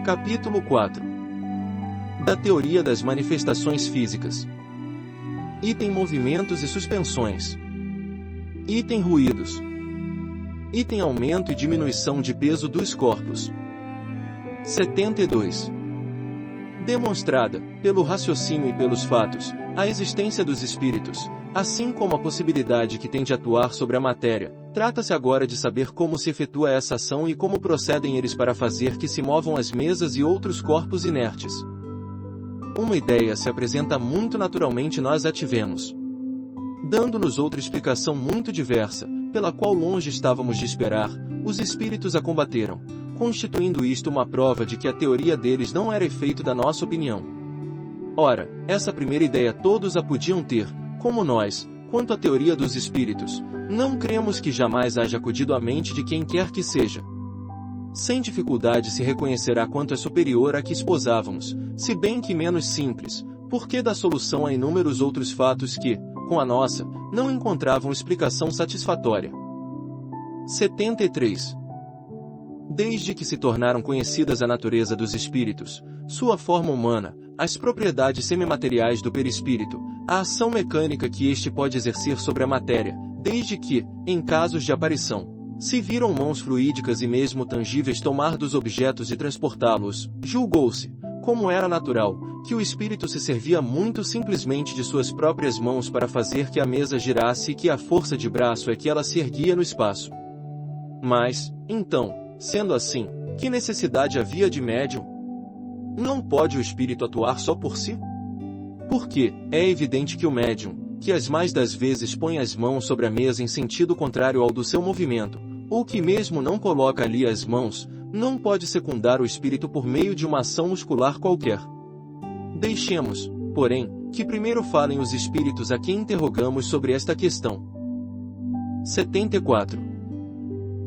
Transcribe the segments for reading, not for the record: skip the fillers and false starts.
Capítulo 4. Da teoria das manifestações físicas. Item movimentos e suspensões. Item ruídos. Item aumento e diminuição de peso dos corpos. 72. Demonstrada, pelo raciocínio e pelos fatos, a existência dos espíritos, assim como a possibilidade que tem de atuar sobre a matéria, trata-se agora de saber como se efetua essa ação e como procedem eles para fazer que se movam as mesas e outros corpos inertes. Uma ideia se apresenta muito naturalmente, nós a tivemos. Dando-nos outra explicação muito diversa, pela qual longe estávamos de esperar, os espíritos a combateram, constituindo isto uma prova de que a teoria deles não era efeito da nossa opinião. Ora, essa primeira ideia todos a podiam ter, como nós, quanto à teoria dos espíritos, não cremos que jamais haja acudido à mente de quem quer que seja. Sem dificuldade se reconhecerá quanto é superior à que esposávamos, se bem que menos simples, porque dá solução a inúmeros outros fatos que, com a nossa, não encontravam explicação satisfatória. 73. Desde que se tornaram conhecidas a natureza dos espíritos, sua forma humana, as propriedades semimateriais do perispírito, a ação mecânica que este pode exercer sobre a matéria, desde que, em casos de aparição, se viram mãos fluídicas e mesmo tangíveis tomar dos objetos e transportá-los, julgou-se, como era natural, que o espírito se servia muito simplesmente de suas próprias mãos para fazer que a mesa girasse e que a força de braço é que ela se erguia no espaço. Mas, então, sendo assim, que necessidade havia de médium? Não pode o espírito atuar só por si? Porque, é evidente que o médium, que as mais das vezes põe as mãos sobre a mesa em sentido contrário ao do seu movimento, ou que mesmo não coloca ali as mãos, não pode secundar o espírito por meio de uma ação muscular qualquer. Deixemos, porém, que primeiro falem os espíritos a quem interrogamos sobre esta questão. 74.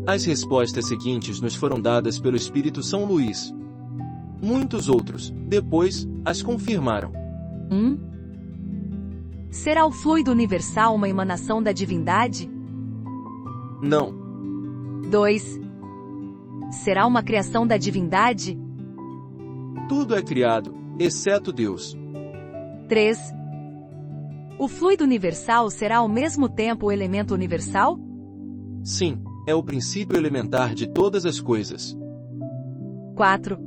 As respostas seguintes nos foram dadas pelo Espírito São Luís. Muitos outros, depois, as confirmaram. 1. Será o fluido universal uma emanação da divindade? Não. 2. Será uma criação da divindade? Tudo é criado, exceto Deus. 3. O fluido universal será ao mesmo tempo o elemento universal? Sim, é o princípio elementar de todas as coisas. 4.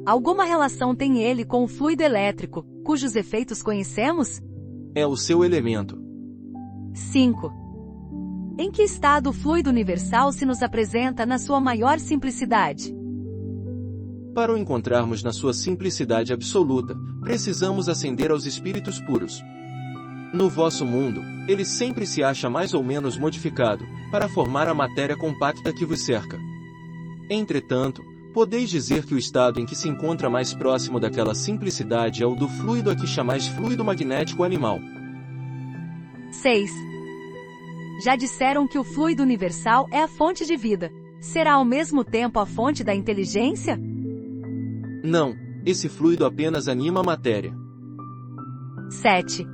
Alguma relação tem ele com o fluido elétrico, cujos efeitos conhecemos? É o seu elemento. 5. Em que estado o fluido universal se nos apresenta na sua maior simplicidade? Para o encontrarmos na sua simplicidade absoluta, precisamos ascender aos espíritos puros. No vosso mundo, ele sempre se acha mais ou menos modificado, para formar a matéria compacta que vos cerca. Entretanto, podeis dizer que o estado em que se encontra mais próximo daquela simplicidade é o do fluido a que chamais fluido magnético animal. 6. Já disseram que o fluido universal é a fonte de vida. Será ao mesmo tempo a fonte da inteligência? Não, esse fluido apenas anima a matéria. 7.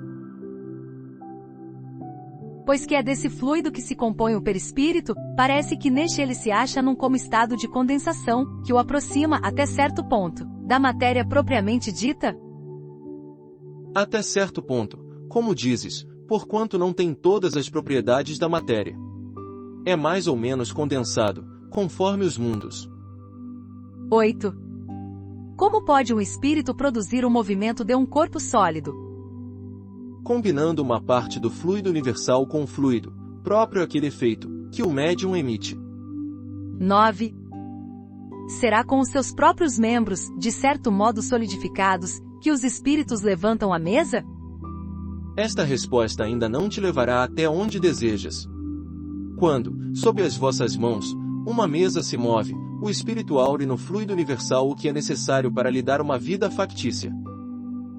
Pois que é desse fluido que se compõe o perispírito, parece que neste ele se acha num como estado de condensação, que o aproxima até certo ponto, da matéria propriamente dita? Até certo ponto, como dizes, porquanto não tem todas as propriedades da matéria. É mais ou menos condensado, conforme os mundos. 8. Como pode um espírito produzir o movimento de um corpo sólido? Combinando uma parte do fluido universal com o fluido, próprio àquele efeito, que o médium emite. 9. Será com os seus próprios membros, de certo modo solidificados, que os espíritos levantam a mesa? Esta resposta ainda não te levará até onde desejas. Quando, sob as vossas mãos, uma mesa se move, o espírito aure no fluido universal o que é necessário para lhe dar uma vida factícia.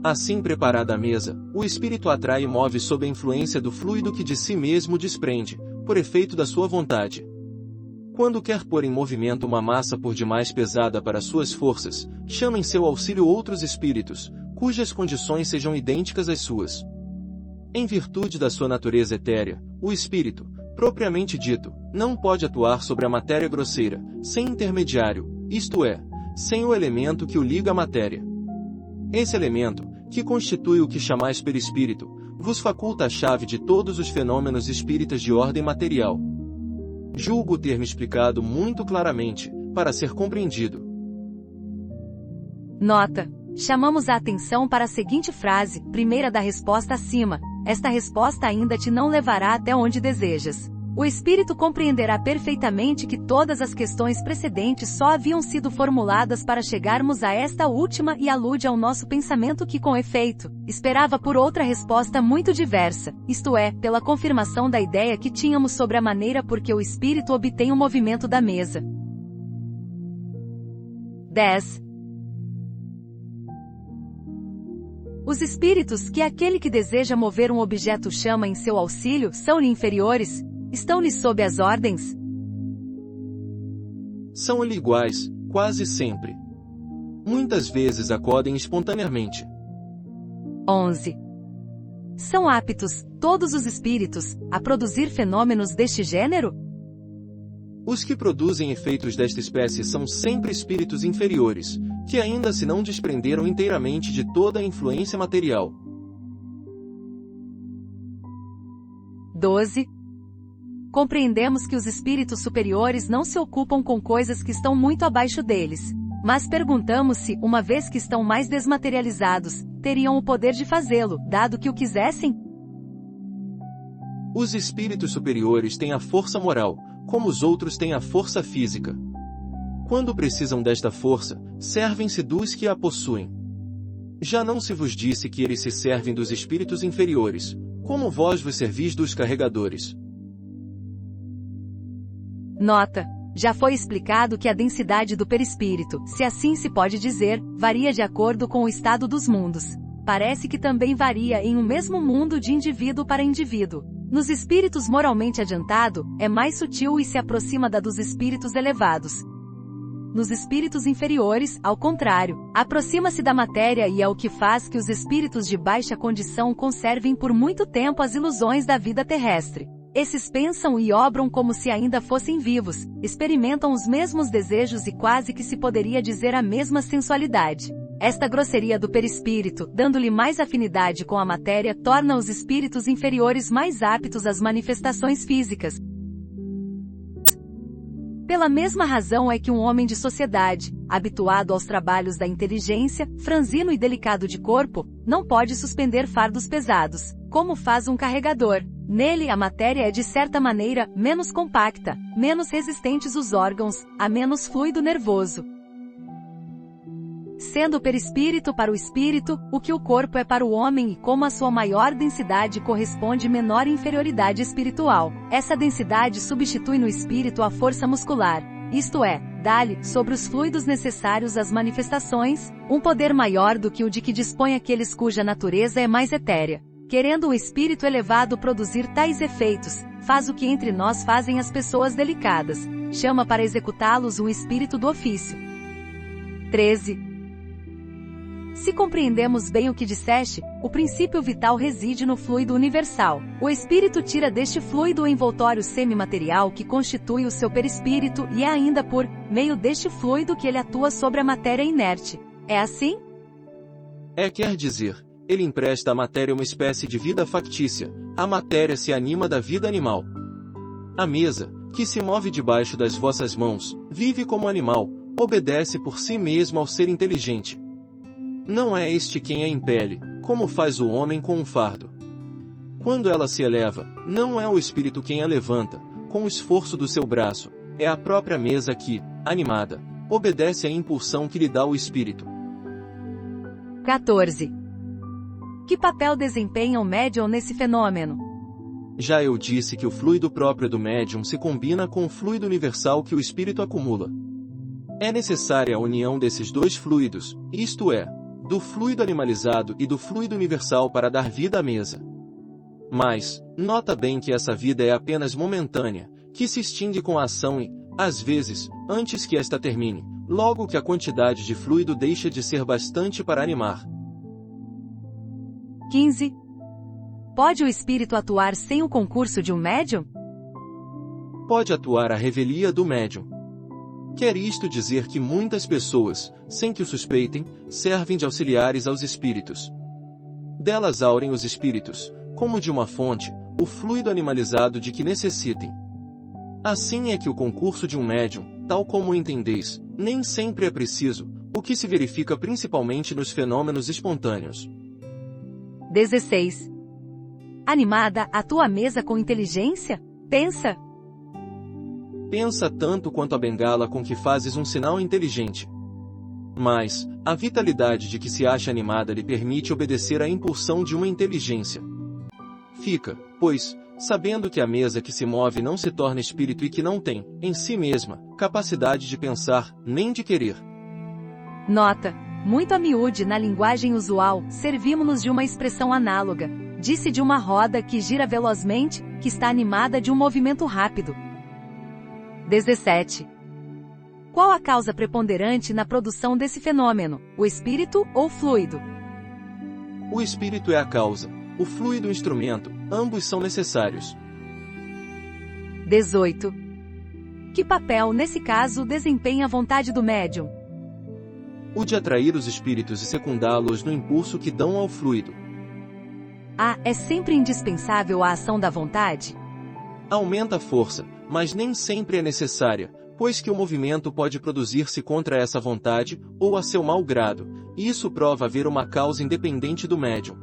Assim preparada a mesa, o espírito atrai e move sob a influência do fluido que de si mesmo desprende, por efeito da sua vontade. Quando quer pôr em movimento uma massa por demais pesada para suas forças, chama em seu auxílio outros espíritos, cujas condições sejam idênticas às suas. Em virtude da sua natureza etérea, o espírito, propriamente dito, não pode atuar sobre a matéria grosseira, sem intermediário, isto é, sem o elemento que o liga à matéria. Esse elemento, que constitui o que chamais perispírito, vos faculta a chave de todos os fenômenos espíritas de ordem material. Julgo ter me explicado muito claramente, para ser compreendido. Nota: chamamos a atenção para a seguinte frase, primeira da resposta acima. Esta resposta ainda te não levará até onde desejas. O espírito compreenderá perfeitamente que todas as questões precedentes só haviam sido formuladas para chegarmos a esta última e alude ao nosso pensamento que, com efeito, esperava por outra resposta muito diversa, isto é, pela confirmação da ideia que tínhamos sobre a maneira por que o espírito obtém o movimento da mesa. 10. Os espíritos que aquele que deseja mover um objeto chama em seu auxílio são-lhe inferiores? Estão-lhe sob as ordens? São-lhe iguais, quase sempre. Muitas vezes acodem espontaneamente. 11. São aptos, todos os espíritos, a produzir fenômenos deste gênero? Os que produzem efeitos desta espécie são sempre espíritos inferiores, que ainda se não desprenderam inteiramente de toda a influência material. 12. Compreendemos que os espíritos superiores não se ocupam com coisas que estão muito abaixo deles. Mas perguntamos se, uma vez que estão mais desmaterializados, teriam o poder de fazê-lo, dado que o quisessem? Os espíritos superiores têm a força moral, como os outros têm a força física. Quando precisam desta força, servem-se dos que a possuem. Já não se vos disse que eles se servem dos espíritos inferiores, como vós vos servis dos carregadores. Nota: já foi explicado que a densidade do perispírito, se assim se pode dizer, varia de acordo com o estado dos mundos. Parece que também varia em um mesmo mundo de indivíduo para indivíduo. Nos espíritos moralmente adiantado, é mais sutil e se aproxima da dos espíritos elevados. Nos espíritos inferiores, ao contrário, aproxima-se da matéria e é o que faz que os espíritos de baixa condição conservem por muito tempo as ilusões da vida terrestre. Esses pensam e obram como se ainda fossem vivos, experimentam os mesmos desejos e quase que se poderia dizer a mesma sensualidade. Esta grosseria do perispírito, dando-lhe mais afinidade com a matéria, torna os espíritos inferiores mais aptos às manifestações físicas. Pela mesma razão é que um homem de sociedade, habituado aos trabalhos da inteligência, franzino e delicado de corpo, não pode suspender fardos pesados, como faz um carregador. Nele a matéria é de certa maneira menos compacta, menos resistentes os órgãos, há menos fluido nervoso. Sendo o perispírito para o espírito, o que o corpo é para o homem e como a sua maior densidade corresponde menor inferioridade espiritual, essa densidade substitui no espírito a força muscular, isto é, dá-lhe, sobre os fluidos necessários às manifestações, um poder maior do que o de que dispõe aqueles cuja natureza é mais etérea. Querendo o espírito elevado produzir tais efeitos, faz o que entre nós fazem as pessoas delicadas, chama para executá-los um espírito do ofício. 13. Se compreendemos bem o que disseste, o princípio vital reside no fluido universal. O espírito tira deste fluido o envoltório semimaterial que constitui o seu perispírito e é ainda por meio deste fluido que ele atua sobre a matéria inerte. É assim? Quer dizer, ele empresta à matéria uma espécie de vida factícia, a matéria se anima da vida animal. A mesa, que se move debaixo das vossas mãos, vive como animal, obedece por si mesmo ao ser inteligente. Não é este quem a impele, como faz o homem com um fardo. Quando ela se eleva, não é o espírito quem a levanta, com o esforço do seu braço, é a própria mesa que, animada, obedece à impulsão que lhe dá o espírito. 14. Que papel desempenha o médium nesse fenômeno? Já eu disse que o fluido próprio do médium se combina com o fluido universal que o espírito acumula. É necessária a união desses dois fluidos, isto é, do fluido animalizado e do fluido universal para dar vida à mesa. Mas, nota bem que essa vida é apenas momentânea, que se extingue com a ação e, às vezes, antes que esta termine, logo que a quantidade de fluido deixa de ser bastante para animar. 15. Pode o espírito atuar sem o concurso de um médium? Pode atuar à revelia do médium. Quer isto dizer que muitas pessoas, sem que o suspeitem, servem de auxiliares aos espíritos. Delas aurem os espíritos, como de uma fonte, o fluido animalizado de que necessitem. Assim é que o concurso de um médium, tal como o entendeis, nem sempre é preciso, o que se verifica principalmente nos fenômenos espontâneos. 16. Animada, a tua mesa com inteligência? Pensa. Pensa tanto quanto a bengala com que fazes um sinal inteligente. Mas, a vitalidade de que se acha animada lhe permite obedecer à impulsão de uma inteligência. Fica, pois, sabendo que a mesa que se move não se torna espírito e que não tem, em si mesma, capacidade de pensar, nem de querer. Nota. Muito a miúde na linguagem usual, servimos-nos de uma expressão análoga. Disse de uma roda que gira velozmente, que está animada de um movimento rápido. 17. Qual a causa preponderante na produção desse fenômeno, o espírito ou o fluido? O espírito é a causa, o fluido o instrumento, ambos são necessários. 18. Que papel, nesse caso, desempenha a vontade do médium? O de atrair os espíritos e secundá-los no impulso que dão ao fluido. É sempre indispensável a ação da vontade? Aumenta a força, mas nem sempre é necessária, pois que o movimento pode produzir-se contra essa vontade, ou a seu mau grado, e isso prova haver uma causa independente do médium.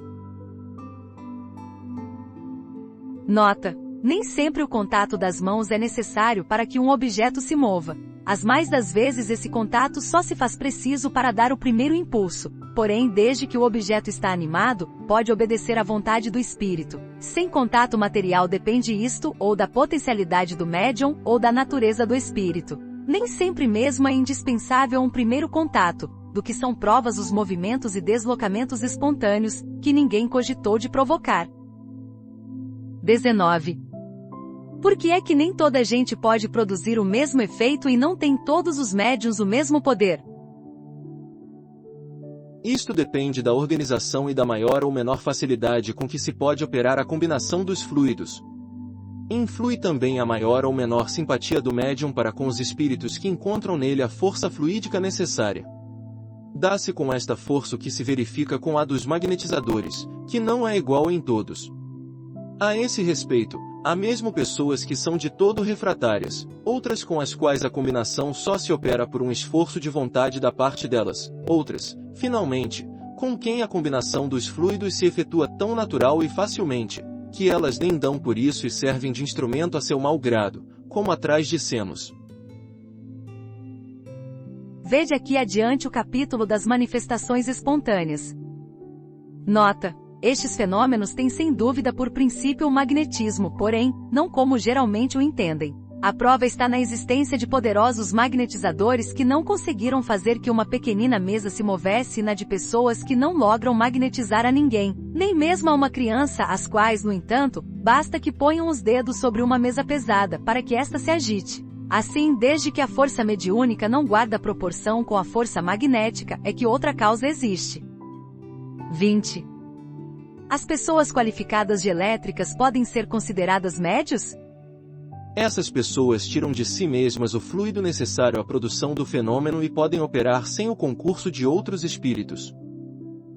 Nota. Nem sempre o contato das mãos é necessário para que um objeto se mova. As mais das vezes esse contato só se faz preciso para dar o primeiro impulso, porém desde que o objeto está animado, pode obedecer à vontade do espírito. Sem contato material depende isto ou da potencialidade do médium ou da natureza do espírito. Nem sempre mesmo é indispensável um primeiro contato, do que são provas os movimentos e deslocamentos espontâneos, que ninguém cogitou de provocar. 19. Por que é que nem toda gente pode produzir o mesmo efeito e não tem todos os médiuns o mesmo poder? Isto depende da organização e da maior ou menor facilidade com que se pode operar a combinação dos fluidos. Influi também a maior ou menor simpatia do médium para com os espíritos que encontram nele a força fluídica necessária. Dá-se com esta força o que se verifica com a dos magnetizadores, que não é igual em todos. A esse respeito, há mesmo pessoas que são de todo refratárias, outras com as quais a combinação só se opera por um esforço de vontade da parte delas, outras, finalmente, com quem a combinação dos fluidos se efetua tão natural e facilmente, que elas nem dão por isso e servem de instrumento a seu mau grado, como atrás dissemos. Veja aqui adiante o capítulo das manifestações espontâneas. Nota. Estes fenômenos têm sem dúvida por princípio o magnetismo, porém, não como geralmente o entendem. A prova está na existência de poderosos magnetizadores que não conseguiram fazer que uma pequenina mesa se movesse e na de pessoas que não logram magnetizar a ninguém, nem mesmo a uma criança, às quais, no entanto, basta que ponham os dedos sobre uma mesa pesada para que esta se agite. Assim, desde que a força mediúnica não guarda proporção com a força magnética, é que outra causa existe. 20. As pessoas qualificadas de elétricas podem ser consideradas médios? Essas pessoas tiram de si mesmas o fluido necessário à produção do fenômeno e podem operar sem o concurso de outros espíritos.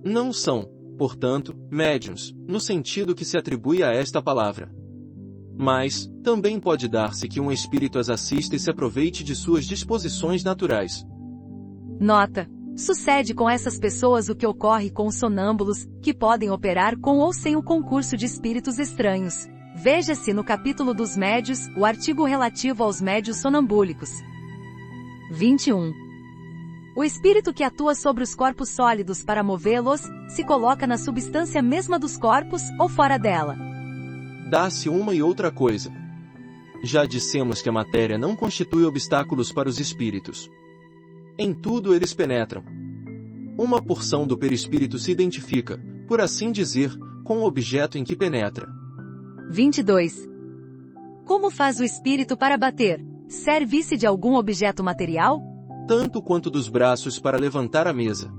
Não são, portanto, médiuns, no sentido que se atribui a esta palavra. Mas, também pode dar-se que um espírito as assista e se aproveite de suas disposições naturais. Nota. Sucede com essas pessoas o que ocorre com os sonâmbulos, que podem operar com ou sem o concurso de espíritos estranhos. Veja-se no capítulo dos médios, o artigo relativo aos médios sonambúlicos. 21. O espírito que atua sobre os corpos sólidos para movê-los, se coloca na substância mesma dos corpos, ou fora dela? Dá-se uma e outra coisa. Já dissemos que a matéria não constitui obstáculos para os espíritos. Em tudo eles penetram. Uma porção do perispírito se identifica, por assim dizer, com o objeto em que penetra. 22. Como faz o espírito para bater? Serve-se de algum objeto material? Tanto quanto dos braços para levantar a mesa.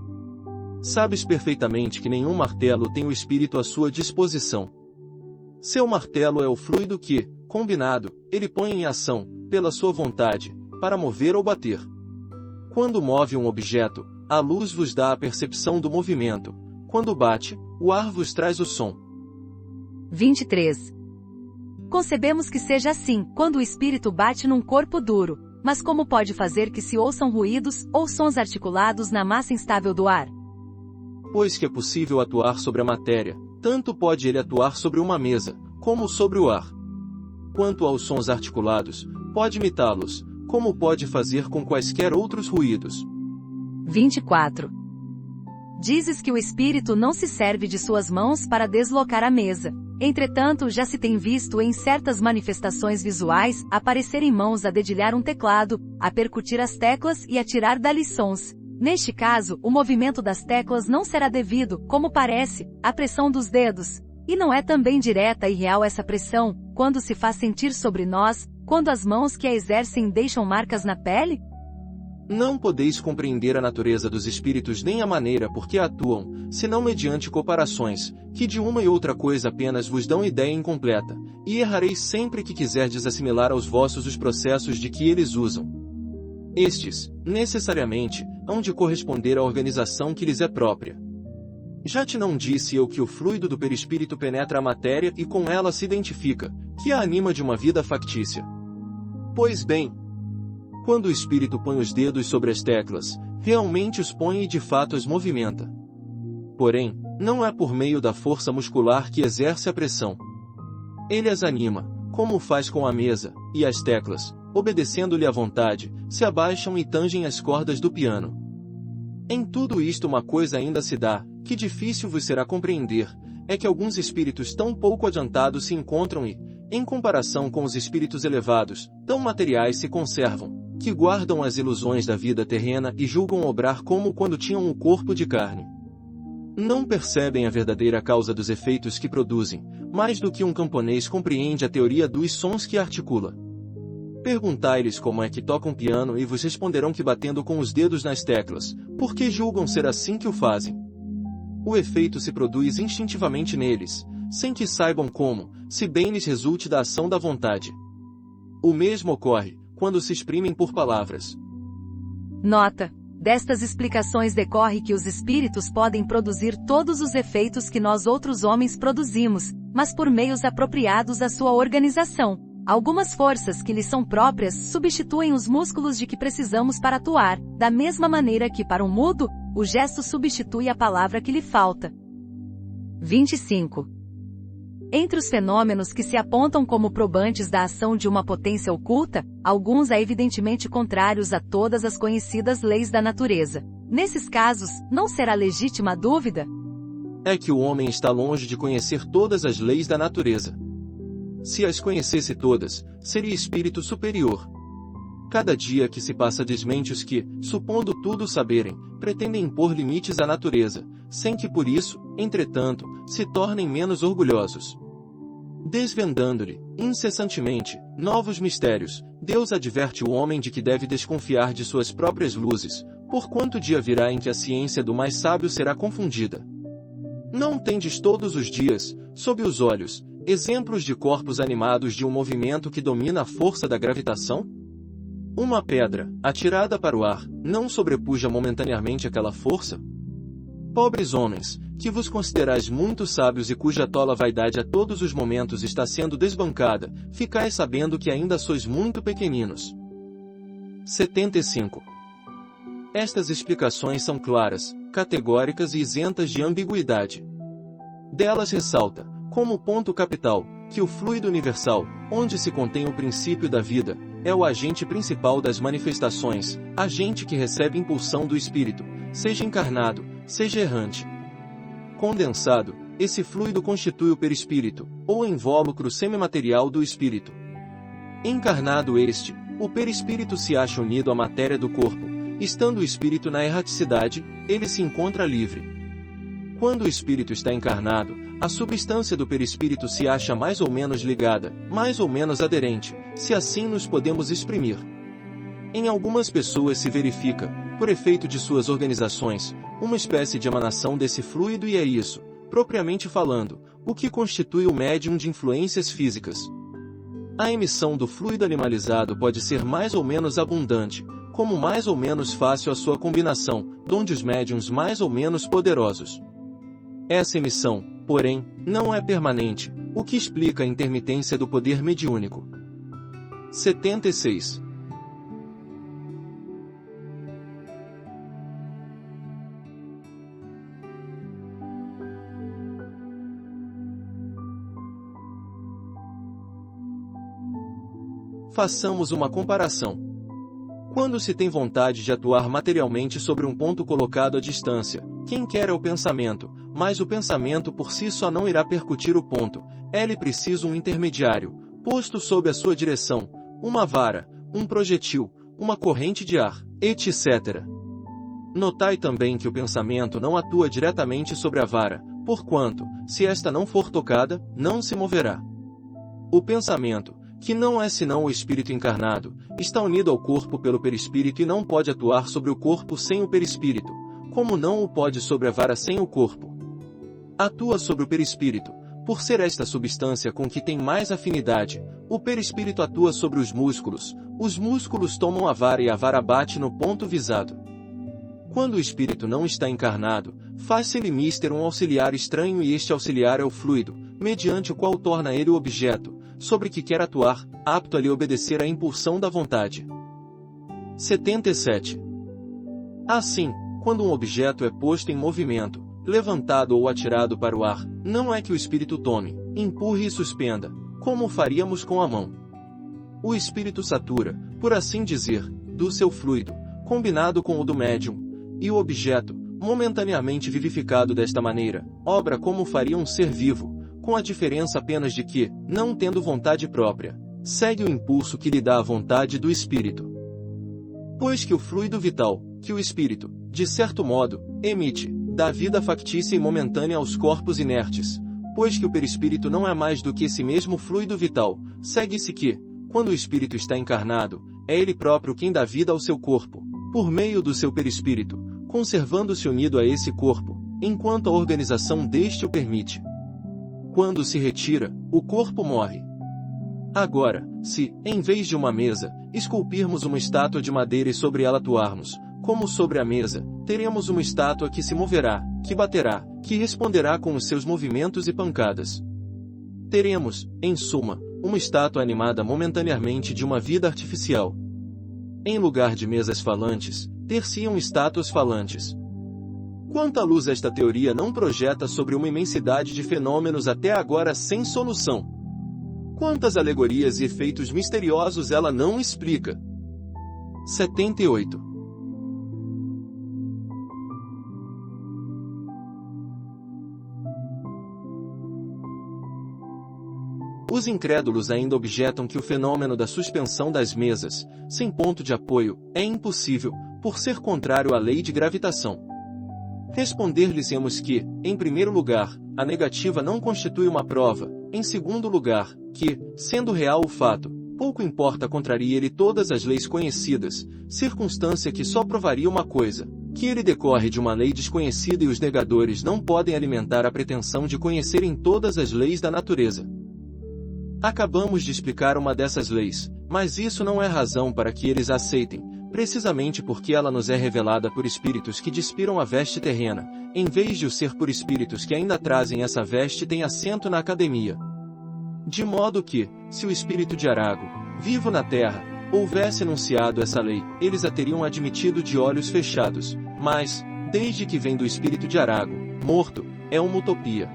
Sabes perfeitamente que nenhum martelo tem o espírito à sua disposição. Seu martelo é o fluido que, combinado, ele põe em ação, pela sua vontade, para mover ou bater. Quando move um objeto, a luz vos dá a percepção do movimento. Quando bate, o ar vos traz o som. 23. Concebemos que seja assim, quando o espírito bate num corpo duro, mas como pode fazer que se ouçam ruídos, ou sons articulados na massa instável do ar? Pois que é possível atuar sobre a matéria, tanto pode ele atuar sobre uma mesa, como sobre o ar. Quanto aos sons articulados, pode imitá-los, como pode fazer com quaisquer outros ruídos. 24. Dizes que o espírito não se serve de suas mãos para deslocar a mesa. Entretanto, já se tem visto em certas manifestações visuais aparecerem mãos a dedilhar um teclado, a percutir as teclas e a tirar dali sons. Neste caso, o movimento das teclas não será devido, como parece, à pressão dos dedos. E não é também direta e real essa pressão, quando se faz sentir sobre nós, quando as mãos que a exercem deixam marcas na pele? Não podeis compreender a natureza dos espíritos nem a maneira por que atuam, senão mediante comparações, que de uma e outra coisa apenas vos dão ideia incompleta, e errareis sempre que quiserdes assimilar aos vossos os processos de que eles usam. Estes, necessariamente, hão de corresponder à organização que lhes é própria. Já te não disse eu que o fluido do perispírito penetra a matéria e com ela se identifica, que a anima de uma vida factícia. Pois bem, quando o espírito põe os dedos sobre as teclas, realmente os põe e de fato as movimenta. Porém, não é por meio da força muscular que exerce a pressão. Ele as anima, como faz com a mesa, e as teclas, obedecendo-lhe à vontade, se abaixam e tangem as cordas do piano. Em tudo isto uma coisa ainda se dá, que difícil vos será compreender, é que alguns espíritos tão pouco adiantados se encontram e, em comparação com os espíritos elevados, tão materiais se conservam, que guardam as ilusões da vida terrena e julgam obrar como quando tinham um corpo de carne. Não percebem a verdadeira causa dos efeitos que produzem, mais do que um camponês compreende a teoria dos sons que articula. Perguntai-lhes como é que tocam piano e vos responderão que batendo com os dedos nas teclas, porque julgam ser assim que o fazem. O efeito se produz instintivamente neles, sem que saibam como, se bem lhes resulte da ação da vontade. O mesmo ocorre quando se exprimem por palavras. Nota: destas explicações decorre que os espíritos podem produzir todos os efeitos que nós outros homens produzimos, mas por meios apropriados à sua organização. Algumas forças que lhes são próprias substituem os músculos de que precisamos para atuar, da mesma maneira que para um mudo, o gesto substitui a palavra que lhe falta. 25. Entre os fenômenos que se apontam como probantes da ação de uma potência oculta, alguns evidentemente contrários a todas as conhecidas leis da natureza. Nesses casos, não será legítima a dúvida? É que o homem está longe de conhecer todas as leis da natureza. Se as conhecesse todas, seria espírito superior. Cada dia que se passa desmente os que, supondo tudo saberem, pretendem impor limites à natureza, sem que por isso, entretanto, se tornem menos orgulhosos. Desvendando-lhe, incessantemente, novos mistérios, Deus adverte o homem de que deve desconfiar de suas próprias luzes, porquanto o dia virá em que a ciência do mais sábio será confundida. Não tendes todos os dias, sob os olhos, exemplos de corpos animados de um movimento que domina a força da gravitação? Uma pedra, atirada para o ar, não sobrepuja momentaneamente aquela força? Pobres homens, que vos considerais muito sábios e cuja tola vaidade a todos os momentos está sendo desbancada, ficais sabendo que ainda sois muito pequeninos. 75. Estas explicações são claras, categóricas e isentas de ambiguidade. Delas ressalta, como ponto capital, que o fluido universal, onde se contém o princípio da vida, é o agente principal das manifestações, agente que recebe impulsão do espírito, seja encarnado, seja errante. Condensado, esse fluido constitui o perispírito, ou invólucro semimaterial do espírito. Encarnado este, o perispírito se acha unido à matéria do corpo. Estando o espírito na erraticidade, ele se encontra livre. Quando o espírito está encarnado, a substância do perispírito se acha mais ou menos ligada, mais ou menos aderente, se assim nos podemos exprimir. Em algumas pessoas se verifica, por efeito de suas organizações, uma espécie de emanação desse fluido e é isso, propriamente falando, o que constitui o médium de influências físicas. A emissão do fluido animalizado pode ser mais ou menos abundante, como mais ou menos fácil a sua combinação, donde os médiuns mais ou menos poderosos. Essa emissão, porém, não é permanente, o que explica a intermitência do poder mediúnico. 76. Façamos uma comparação. Quando se tem vontade de atuar materialmente sobre um ponto colocado à distância, quem quer é o pensamento, mas o pensamento por si só não irá percutir o ponto, é-lhe preciso um intermediário, posto sob a sua direção, uma vara, um projetil, uma corrente de ar, etc. Notai também que o pensamento não atua diretamente sobre a vara, porquanto, se esta não for tocada, não se moverá. O pensamento, que não é senão o espírito encarnado, está unido ao corpo pelo perispírito e não pode atuar sobre o corpo sem o perispírito, como não o pode sobre a vara sem o corpo. Atua sobre o perispírito, por ser esta substância com que tem mais afinidade, o perispírito atua sobre os músculos tomam a vara e a vara bate no ponto visado. Quando o espírito não está encarnado, faz-se-lhe mister um auxiliar estranho e este auxiliar é o fluido, mediante o qual torna ele o objeto, sobre que quer atuar, apto a lhe obedecer à impulsão da vontade. 77. Assim, quando um objeto é posto em movimento, levantado ou atirado para o ar, não é que o espírito tome, empurre e suspenda, como faríamos com a mão. O espírito satura, por assim dizer, do seu fluido, combinado com o do médium, e o objeto, momentaneamente vivificado desta maneira, obra como faria um ser vivo, com a diferença apenas de que, não tendo vontade própria, segue o impulso que lhe dá a vontade do espírito. Pois que o fluido vital, que o espírito, de certo modo, emite, dá vida factícia e momentânea aos corpos inertes, pois que o perispírito não é mais do que esse mesmo fluido vital, segue-se que, quando o espírito está encarnado, é ele próprio quem dá vida ao seu corpo, por meio do seu perispírito, conservando-se unido a esse corpo, enquanto a organização deste o permite. Quando se retira, o corpo morre. Agora, se, em vez de uma mesa, esculpirmos uma estátua de madeira e sobre ela atuarmos, como sobre a mesa, teremos uma estátua que se moverá, que baterá, que responderá com os seus movimentos e pancadas. Teremos, em suma, uma estátua animada momentaneamente de uma vida artificial. Em lugar de mesas falantes, ter-se-iam estátuas falantes. Quanta luz esta teoria não projeta sobre uma imensidade de fenômenos até agora sem solução! Quantas alegorias e efeitos misteriosos ela não explica! 78. Os incrédulos ainda objetam que o fenômeno da suspensão das mesas, sem ponto de apoio, é impossível, por ser contrário à lei de gravitação. Responder-lhes-emos que, em primeiro lugar, a negativa não constitui uma prova, em segundo lugar, que, sendo real o fato, pouco importa contraria ele todas as leis conhecidas, circunstância que só provaria uma coisa, que ele decorre de uma lei desconhecida e os negadores não podem alimentar a pretensão de conhecerem todas as leis da natureza. Acabamos de explicar uma dessas leis, mas isso não é razão para que eles a aceitem, precisamente porque ela nos é revelada por espíritos que despiram a veste terrena, em vez de o ser por espíritos que ainda trazem essa veste e têm assento na academia. De modo que, se o espírito de Arago, vivo na terra, houvesse enunciado essa lei, eles a teriam admitido de olhos fechados, mas, desde que vem do espírito de Arago, morto, é uma utopia.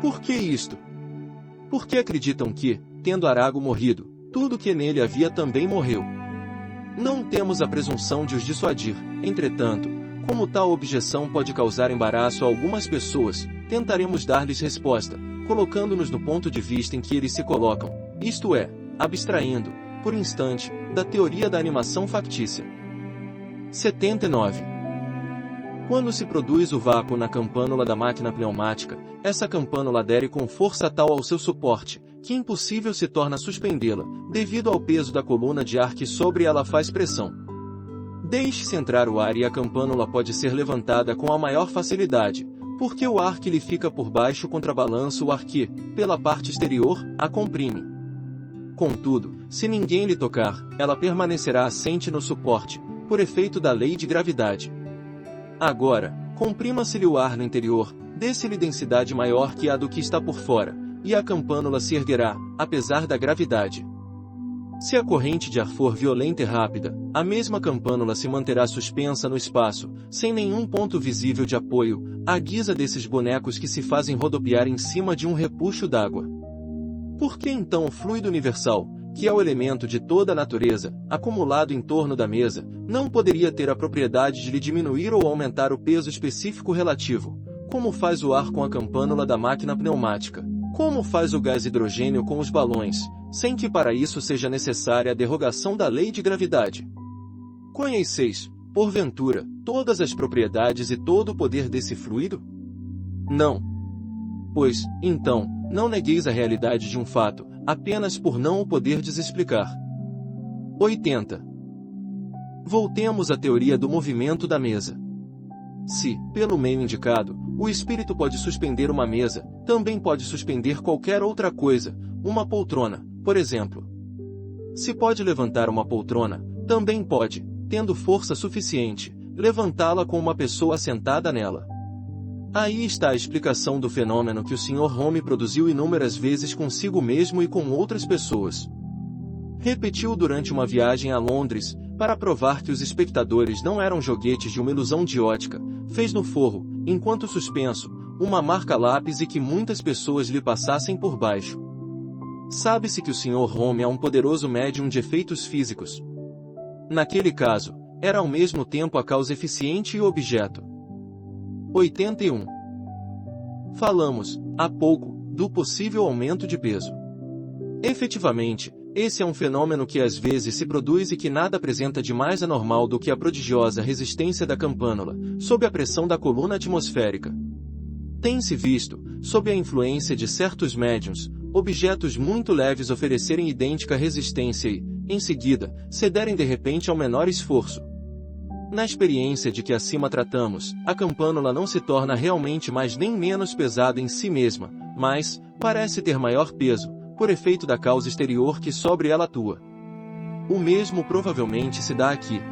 Por que isto? Porque acreditam que, tendo Arago morrido, tudo que nele havia também morreu. Não temos a presunção de os dissuadir, entretanto, como tal objeção pode causar embaraço a algumas pessoas, tentaremos dar-lhes resposta, colocando-nos no ponto de vista em que eles se colocam, isto é, abstraindo, por instante, da teoria da animação factícia. 79. Quando se produz o vácuo na campânula da máquina pneumática, essa campânula adere com força tal ao seu suporte, que impossível se torna suspendê-la, devido ao peso da coluna de ar que sobre ela faz pressão. Deixe-se entrar o ar e a campânula pode ser levantada com a maior facilidade, porque o ar que lhe fica por baixo contrabalança o ar que, pela parte exterior, a comprime. Contudo, se ninguém lhe tocar, ela permanecerá assente no suporte, por efeito da lei de gravidade. Agora, comprima-se-lhe o ar no interior, dê-se-lhe densidade maior que a do que está por fora, e a campânula se erguerá, apesar da gravidade. Se a corrente de ar for violenta e rápida, a mesma campânula se manterá suspensa no espaço, sem nenhum ponto visível de apoio, à guisa desses bonecos que se fazem rodopiar em cima de um repuxo d'água. Por que então o fluido universal, que é o elemento de toda a natureza, acumulado em torno da mesa, não poderia ter a propriedade de lhe diminuir ou aumentar o peso específico relativo, como faz o ar com a campânula da máquina pneumática, como faz o gás hidrogênio com os balões, sem que para isso seja necessária a derrogação da lei de gravidade? Conheceis, porventura, todas as propriedades e todo o poder desse fluido? Não. Pois, então, não negueis a realidade de um fato, apenas por não o poderdes explicar. 80. Voltemos à teoria do movimento da mesa. Se, pelo meio indicado, o espírito pode suspender uma mesa, também pode suspender qualquer outra coisa, uma poltrona, por exemplo. Se pode levantar uma poltrona, também pode, tendo força suficiente, levantá-la com uma pessoa sentada nela. Aí está a explicação do fenômeno que o Sr. Home produziu inúmeras vezes consigo mesmo e com outras pessoas. Repetiu durante uma viagem a Londres, para provar que os espectadores não eram joguetes de uma ilusão de ótica, fez no forro, enquanto suspenso, uma marca-lápis e que muitas pessoas lhe passassem por baixo. Sabe-se que o Sr. Home é um poderoso médium de efeitos físicos. Naquele caso, era ao mesmo tempo a causa eficiente e o objeto. 81. Falamos, há pouco, do possível aumento de peso. Efetivamente, esse é um fenômeno que às vezes se produz e que nada apresenta de mais anormal do que a prodigiosa resistência da campânula, sob a pressão da coluna atmosférica. Tem-se visto, sob a influência de certos médiuns, objetos muito leves oferecerem idêntica resistência e, em seguida, cederem de repente ao menor esforço. Na experiência de que acima tratamos, a campânula não se torna realmente mais nem menos pesada em si mesma, mas parece ter maior peso, por efeito da causa exterior que sobre ela atua. O mesmo provavelmente se dá aqui.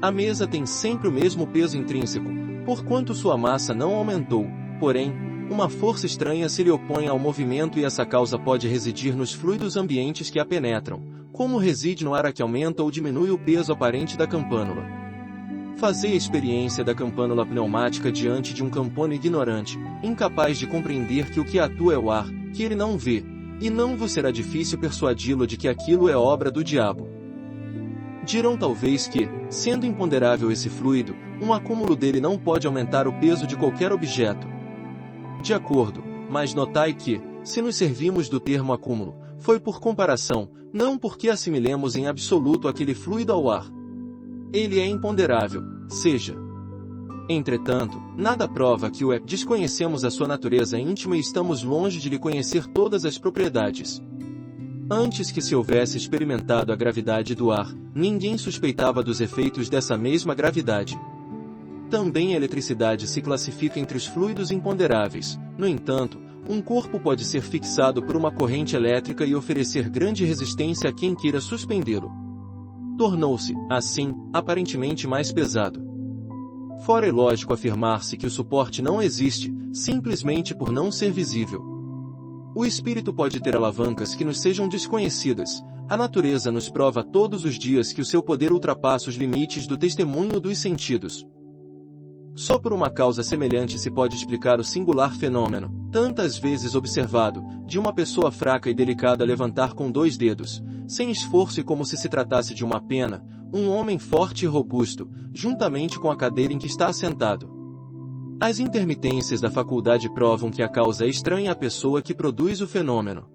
A mesa tem sempre o mesmo peso intrínseco, porquanto sua massa não aumentou, porém, uma força estranha se lhe opõe ao movimento e essa causa pode residir nos fluidos ambientes que a penetram, como reside no ar a que aumenta ou diminui o peso aparente da campânula. Fazei a experiência da campânula pneumática diante de um campone ignorante, incapaz de compreender que o que atua é o ar, que ele não vê, e não vos será difícil persuadi-lo de que aquilo é obra do diabo. Dirão talvez que, sendo imponderável esse fluido, um acúmulo dele não pode aumentar o peso de qualquer objeto. De acordo, mas notai que, se nos servimos do termo acúmulo, foi por comparação, não porque assimilemos em absoluto aquele fluido ao ar. Ele é imponderável, seja. Entretanto, nada prova que o é. Desconhecemos a sua natureza íntima e estamos longe de lhe conhecer todas as propriedades. Antes que se houvesse experimentado a gravidade do ar, ninguém suspeitava dos efeitos dessa mesma gravidade. Também a eletricidade se classifica entre os fluidos imponderáveis. No entanto, um corpo pode ser fixado por uma corrente elétrica e oferecer grande resistência a quem queira suspendê-lo. Tornou-se, assim, aparentemente mais pesado. Fora é lógico afirmar-se que o suporte não existe, simplesmente por não ser visível. O espírito pode ter alavancas que nos sejam desconhecidas. A natureza nos prova todos os dias que o seu poder ultrapassa os limites do testemunho dos sentidos. Só por uma causa semelhante se pode explicar o singular fenômeno, tantas vezes observado, de uma pessoa fraca e delicada levantar com 2 dedos, sem esforço e como se tratasse de uma pena, um homem forte e robusto, juntamente com a cadeira em que está assentado. As intermitências da faculdade provam que a causa é estranha à pessoa que produz o fenômeno.